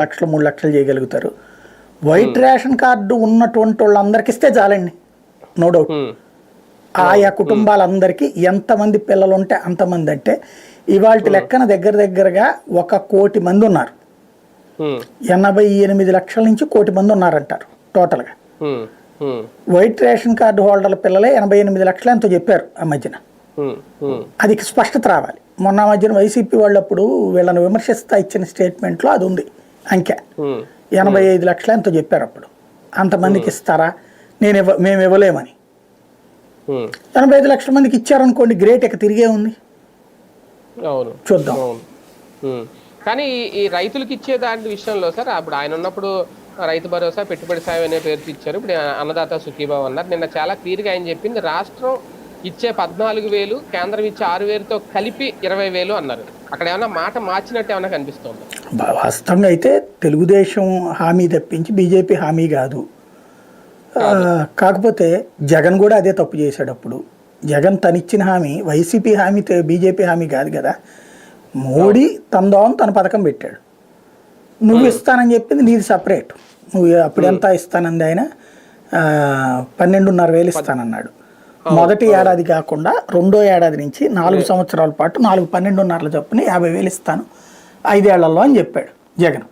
లక్షలు 3 లక్షలు చేయగలుగుతారు. వైట్ రేషన్ కార్డు ఉన్నటువంటి వాళ్ళందరికి ఇస్తే చాలండి, నో డౌట్. ఆయా కుటుంబాలందరికీ ఎంతమంది పిల్లలు ఉంటే అంతమంది. అంటే ఇవాళ లెక్కన దగ్గరగా 1 కోటి మంది ఉన్నారు. 88 లక్షల నుంచి 1 కోటి మంది ఉన్నారంటారు టోటల్గా. వైట్ రేషన్ కార్డు హోల్డర్ల పిల్లలే 88 లక్షలు ఎంతో చెప్పారు ఆ మధ్యన. అది స్పష్టత రావాలి. మొన్న మధ్యన వైసీపీ వాళ్ళప్పుడు వీళ్ళని విమర్శిస్తా ఇచ్చిన స్టేట్మెంట్లో అది ఉంది అంకె. 85 లక్షలు ఎంతో చెప్పారు అప్పుడు. అంతమందికి ఇస్తారా, మేము ఇవ్వలేమని. 85 లక్షల మందికి ఇచ్చారనుకోండి, గ్రేట్. ఇక తిరిగే ఉంది, చూద్దాం. కానీ ఈ రైతులకు ఇచ్చే దాని విషయంలో సార్, అప్పుడు ఆయన ఉన్నప్పుడు రైతు భరోసా, పెట్టుబడి సాయం అనే పేరుతో ఇచ్చారు. ఇప్పుడు అన్నదాత సుఖీభావ్ అన్నారు. నిన్న చాలా క్లియర్గా ఆయన చెప్పింది, రాష్ట్రం ఇచ్చే 14,000, కేంద్రం ఇచ్చే 6,000తో కలిపి 20,000 అన్నారు. అక్కడ ఏమైనా మాట మార్చినట్టు ఏమైనా కనిపిస్తుంది? వాస్తవంగా అయితే తెలుగుదేశం హామీ తప్పించి బీజేపీ హామీ కాదు. కాకపోతే జగన్ కూడా అదే తప్పు చేశాడు. అప్పుడు జగన్ తనిచ్చిన హామీ వైసీపీ హామీ, బీజేపీ హామీ కాదు కదా. మోడీ తన పథకం పెట్టాడు. నువ్వు ఇస్తానని చెప్పింది నీది సపరేట్. నువ్వు అప్పుడు ఎంత ఇస్తానంది ఆయన? 12,500 ఇస్తానన్నాడు. మొదటి ఏడాది కాకుండా 2వ ఏడాది నుంచి 4 సంవత్సరాల పాటు 4 12,500 చొప్పున 50,000 ఇస్తాను 5 ఏళ్లలో అని చెప్పాడు జగన్.